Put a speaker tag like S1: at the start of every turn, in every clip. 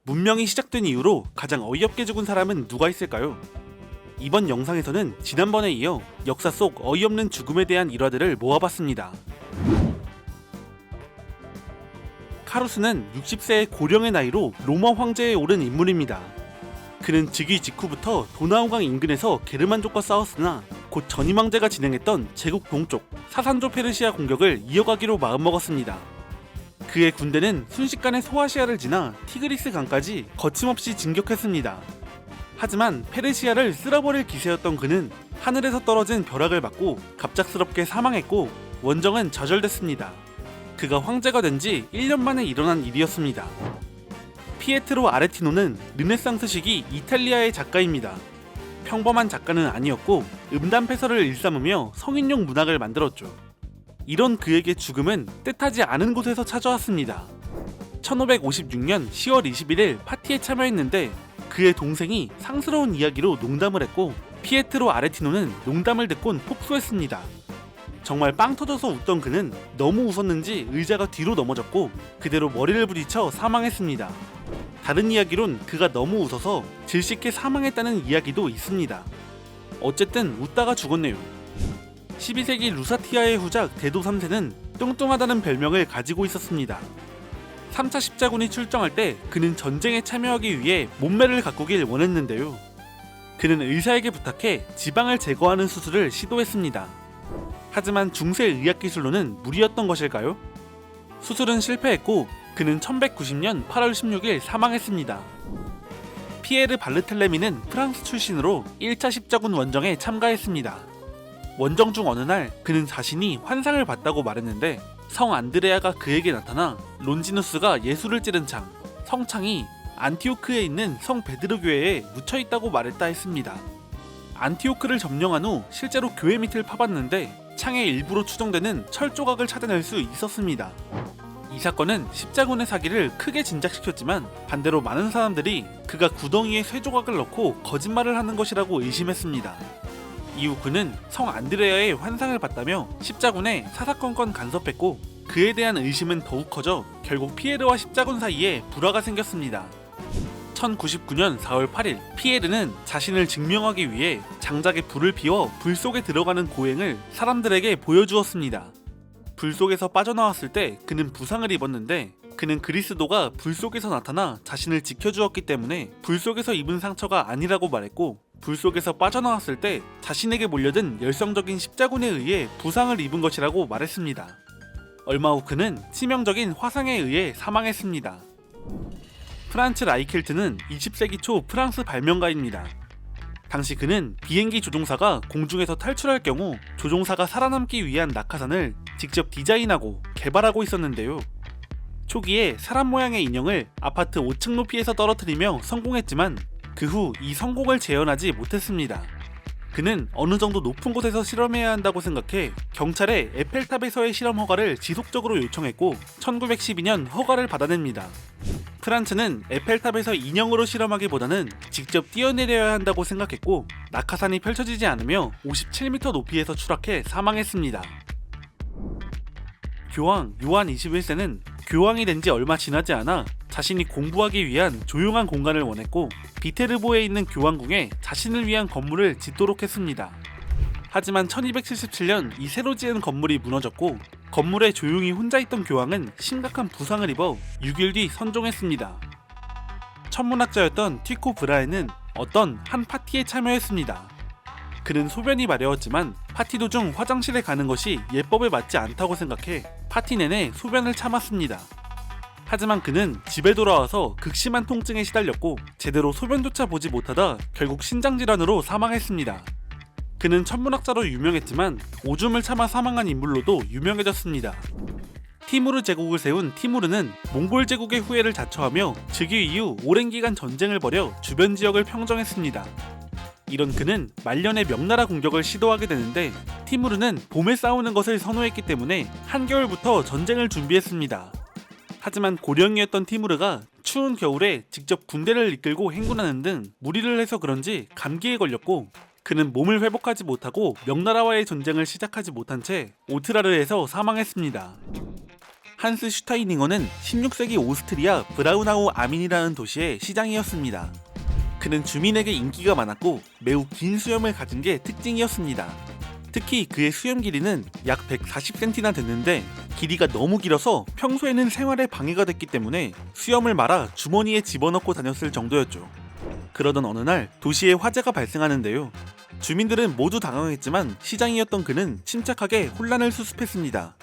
S1: 문명이 시작된 이후로 가장 어이없게 죽은 사람은 누가 있을까요? 이번 영상에서는 지난번에 이어 역사 속 어이없는 죽음에 대한 일화들을 모아봤습니다. 카루스는 60세의 고령의 나이로 로마 황제에 오른 인물입니다. 그는 즉위 직후부터 도나우강 인근에서 게르만족과 싸웠으나 곧 전임 황제가 진행했던 제국 동쪽 사산조 페르시아 공격을 이어가기로 마음먹었습니다. 그의 군대는 순식간에 소아시아를 지나 티그리스 강까지 거침없이 진격했습니다. 하지만 페르시아를 쓸어버릴 기세였던 그는 하늘에서 떨어진 벼락을 맞고 갑작스럽게 사망했고 원정은 좌절됐습니다. 그가 황제가 된 지 1년 만에 일어난 일이었습니다. 피에트로 아레티노는 르네상스 시기 이탈리아의 작가입니다. 평범한 작가는 아니었고 음담패설을 일삼으며 성인용 문학을 만들었죠. 이런 그에게 죽음은 뜻하지 않은 곳에서 찾아왔습니다. 1556년 10월 21일 파티에 참여했는데 그의 동생이 상스러운 이야기로 농담을 했고 피에트로 아레티노는 농담을 듣곤 폭소했습니다. 정말 빵 터져서 웃던 그는 너무 웃었는지 의자가 뒤로 넘어졌고 그대로 머리를 부딪혀 사망했습니다. 다른 이야기론 그가 너무 웃어서 질식해 사망했다는 이야기도 있습니다. 어쨌든 웃다가 죽었네요. 12세기 루사티아의 후작 대도 3세는 뚱뚱하다는 별명을 가지고 있었습니다. 3차 십자군이 출정할 때 그는 전쟁에 참여하기 위해 몸매를 가꾸길 원했는데요. 그는 의사에게 부탁해 지방을 제거하는 수술을 시도했습니다. 하지만 중세 의학기술로는 무리였던 것일까요? 수술은 실패했고 그는 1190년 8월 16일 사망했습니다. 피에르 바르텔레미는 프랑스 출신으로 1차 십자군 원정에 참가했습니다. 원정 중 어느 날 그는 자신이 환상을 봤다고 말했는데 성 안드레아가 그에게 나타나 론지누스가 예수를 찌른 창, 성창이 안티오크에 있는 성 베드로 교회에 묻혀있다고 말했다 했습니다. 안티오크를 점령한 후 실제로 교회 밑을 파봤는데 창의 일부로 추정되는 철 조각을 찾아낼 수 있었습니다. 이 사건은 십자군의 사기를 크게 진작시켰지만 반대로 많은 사람들이 그가 구덩이에 쇠 조각을 넣고 거짓말을 하는 것이라고 의심했습니다. 이후 그는 성 안드레아의 환상을 봤다며 십자군에 사사건건 간섭했고 그에 대한 의심은 더욱 커져 결국 피에르와 십자군 사이에 불화가 생겼습니다. 1099년 4월 8일 피에르는 자신을 증명하기 위해 장작에 불을 피워 불 속에 들어가는 고행을 사람들에게 보여주었습니다. 불 속에서 빠져나왔을 때 그는 부상을 입었는데 그는 그리스도가 불 속에서 나타나 자신을 지켜주었기 때문에 불 속에서 입은 상처가 아니라고 말했고 불 속에서 빠져나왔을 때 자신에게 몰려든 열성적인 십자군에 의해 부상을 입은 것이라고 말했습니다. 얼마 후 그는 치명적인 화상에 의해 사망했습니다. 프란츠 라이켈트는 20세기 초 프랑스 발명가입니다. 당시 그는 비행기 조종사가 공중에서 탈출할 경우 조종사가 살아남기 위한 낙하산을 직접 디자인하고 개발하고 있었는데요. 초기에 사람 모양의 인형을 아파트 5층 높이에서 떨어뜨리며 성공했지만 그 후 이 성공을 재현하지 못했습니다. 그는 어느 정도 높은 곳에서 실험해야 한다고 생각해 경찰에 에펠탑에서의 실험 허가를 지속적으로 요청했고 1912년 허가를 받아냅니다. 프란츠는 에펠탑에서 인형으로 실험하기보다는 직접 뛰어내려야 한다고 생각했고 낙하산이 펼쳐지지 않으며 57m 높이에서 추락해 사망했습니다. 교황 요한 21세는 교황이 된 지 얼마 지나지 않아 자신이 공부하기 위한 조용한 공간을 원했고 비테르보에 있는 교황궁에 자신을 위한 건물을 짓도록 했습니다. 하지만 1277년 이 새로 지은 건물이 무너졌고 건물에 조용히 혼자 있던 교황은 심각한 부상을 입어 6일 뒤 선종했습니다. 천문학자였던 티코 브라에는 어떤 한 파티에 참여했습니다. 그는 소변이 마려웠지만 파티 도중 화장실에 가는 것이 예법에 맞지 않다고 생각해 파티 내내 소변을 참았습니다. 하지만 그는 집에 돌아와서 극심한 통증에 시달렸고 제대로 소변조차 보지 못하다 결국 신장질환으로 사망했습니다. 그는 천문학자로 유명했지만 오줌을 참아 사망한 인물로도 유명해졌습니다. 티무르 제국을 세운 티무르는 몽골 제국의 후예를 자처하며 즉위 이후 오랜 기간 전쟁을 벌여 주변 지역을 평정했습니다. 이런 그는 말년에 명나라 공격을 시도하게 되는데 티무르는 봄에 싸우는 것을 선호했기 때문에 한겨울부터 전쟁을 준비했습니다. 하지만 고령이었던 티무르가 추운 겨울에 직접 군대를 이끌고 행군하는 등 무리를 해서 그런지 감기에 걸렸고 그는 몸을 회복하지 못하고 명나라와의 전쟁을 시작하지 못한 채 오트라르에서 사망했습니다. 한스 슈타이닝어는 16세기 오스트리아 브라우나우 아민이라는 도시의 시장이었습니다. 그는 주민에게 인기가 많았고 매우 긴 수염을 가진 게 특징이었습니다. 특히 그의 수염 길이는 약 140cm나 됐는데 길이가 너무 길어서 평소에는 생활에 방해가 됐기 때문에 수염을 말아 주머니에 집어넣고 다녔을 정도였죠. 그러던 어느 날 도시에 화재가 발생하는데요. 주민들은 모두 당황했지만 시장이었던 그는 침착하게 혼란을 수습했습니다.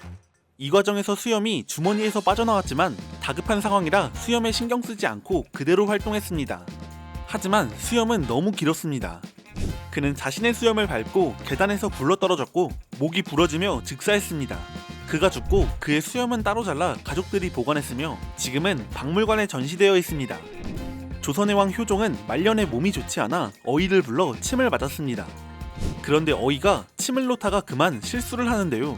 S1: 이 과정에서 수염이 주머니에서 빠져나왔지만 다급한 상황이라 수염에 신경 쓰지 않고 그대로 활동했습니다. 하지만 수염은 너무 길었습니다. 그는 자신의 수염을 밟고 계단에서 굴러떨어졌고 목이 부러지며 즉사했습니다. 그가 죽고 그의 수염은 따로 잘라 가족들이 보관했으며 지금은 박물관에 전시되어 있습니다. 조선의 왕 효종은 말년에 몸이 좋지 않아 어이를 불러 침을 맞았습니다. 그런데 어이가 침을 놓다가 그만 실수를 하는데요.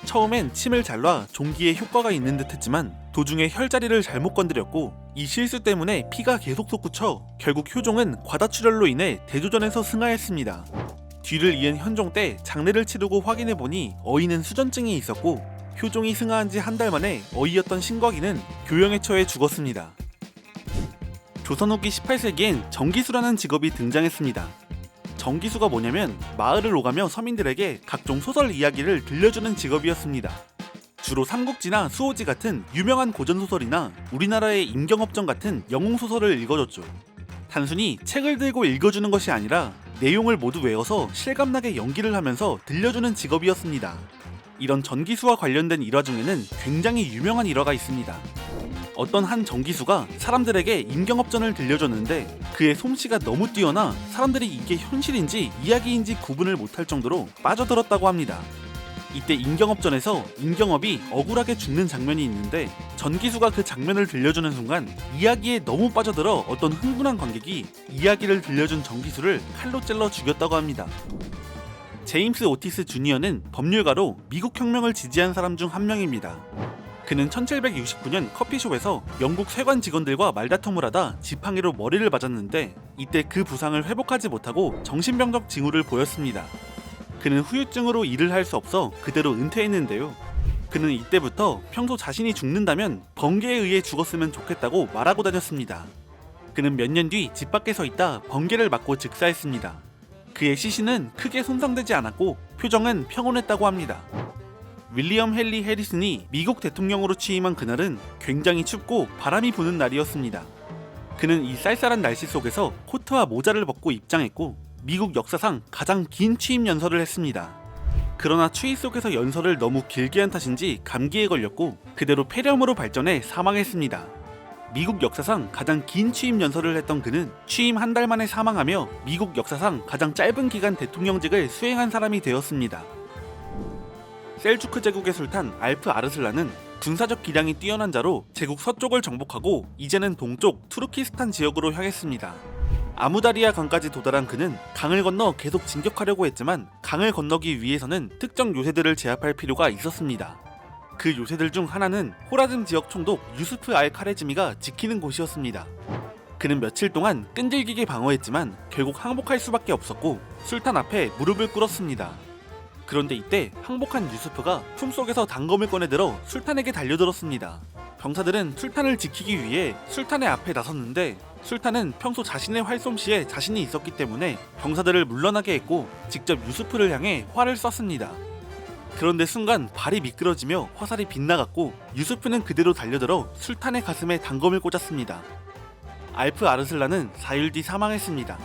S1: 처음엔 침을 잘 놔 종기에 효과가 있는 듯 했지만 도중에 혈자리를 잘못 건드렸고 이 실수 때문에 피가 계속 솟구쳐 결국 효종은 과다출혈로 인해 대조전에서 승하했습니다. 뒤를 이은 현종 때 장례를 치르고 확인해보니 어이는 수전증이 있었고 효종이 승하한 지 한 달 만에 어이였던 신곽이는 교영에 처해 죽었습니다. 조선 후기 18세기엔 정기수라는 직업이 등장했습니다. 정기수가 뭐냐면 마을을 오가며 서민들에게 각종 소설 이야기를 들려주는 직업이었습니다. 주로 삼국지나 수호지 같은 유명한 고전소설이나 우리나라의 임경업전 같은 영웅소설을 읽어줬죠. 단순히 책을 들고 읽어주는 것이 아니라 내용을 모두 외워서 실감나게 연기를 하면서 들려주는 직업이었습니다. 이런 전기수와 관련된 일화 중에는 굉장히 유명한 일화가 있습니다. 어떤 한 정기수가 사람들에게 임경업전을 들려줬는데 그의 솜씨가 너무 뛰어나 사람들이 이게 현실인지 이야기인지 구분을 못할 정도로 빠져들었다고 합니다. 이때 임경업전에서 임경업이 억울하게 죽는 장면이 있는데 전기수가 그 장면을 들려주는 순간 이야기에 너무 빠져들어 어떤 흥분한 관객이 이야기를 들려준 정기수를 칼로 찔러 죽였다고 합니다. 제임스 오티스 주니어는 법률가로 미국 혁명을 지지한 사람 중 한 명입니다. 그는 1769년 커피숍에서 영국 세관 직원들과 말다툼을 하다 지팡이로 머리를 맞았는데 이때 그 부상을 회복하지 못하고 정신병적 징후를 보였습니다. 그는 후유증으로 일을 할 수 없어 그대로 은퇴했는데요. 그는 이때부터 평소 자신이 죽는다면 번개에 의해 죽었으면 좋겠다고 말하고 다녔습니다. 그는 몇 년 뒤 집 밖에 서 있다 번개를 맞고 즉사했습니다. 그의 시신은 크게 손상되지 않았고 표정은 평온했다고 합니다. 윌리엄 헨리 해리슨이 미국 대통령으로 취임한 그날은 굉장히 춥고 바람이 부는 날이었습니다. 그는 이 쌀쌀한 날씨 속에서 코트와 모자를 벗고 입장했고 미국 역사상 가장 긴 취임 연설을 했습니다. 그러나 추위 속에서 연설을 너무 길게 한 탓인지 감기에 걸렸고 그대로 폐렴으로 발전해 사망했습니다. 미국 역사상 가장 긴 취임 연설을 했던 그는 취임 한 달 만에 사망하며 미국 역사상 가장 짧은 기간 대통령직을 수행한 사람이 되었습니다. 셀주크 제국의 술탄 알프 아르슬란은 군사적 기량이 뛰어난 자로 제국 서쪽을 정복하고 이제는 동쪽 투르키스탄 지역으로 향했습니다. 아무다리아 강까지 도달한 그는 강을 건너 계속 진격하려고 했지만 강을 건너기 위해서는 특정 요새들을 제압할 필요가 있었습니다. 그 요새들 중 하나는 호라즘 지역 총독 유스프 알 카레즈미가 지키는 곳이었습니다. 그는 며칠 동안 끈질기게 방어했지만 결국 항복할 수밖에 없었고 술탄 앞에 무릎을 꿇었습니다. 그런데 이때 항복한 유스프가 품속에서 단검을 꺼내들어 술탄에게 달려들었습니다. 병사들은 술탄을 지키기 위해 술탄의 앞에 나섰는데 술탄은 평소 자신의 활솜씨에 자신이 있었기 때문에 병사들을 물러나게 했고 직접 유스프를 향해 활을 쐈습니다. 그런데 순간 발이 미끄러지며 화살이 빗나갔고 유스프는 그대로 달려들어 술탄의 가슴에 단검을 꽂았습니다. 알프 아르슬란은 4일 뒤 사망했습니다.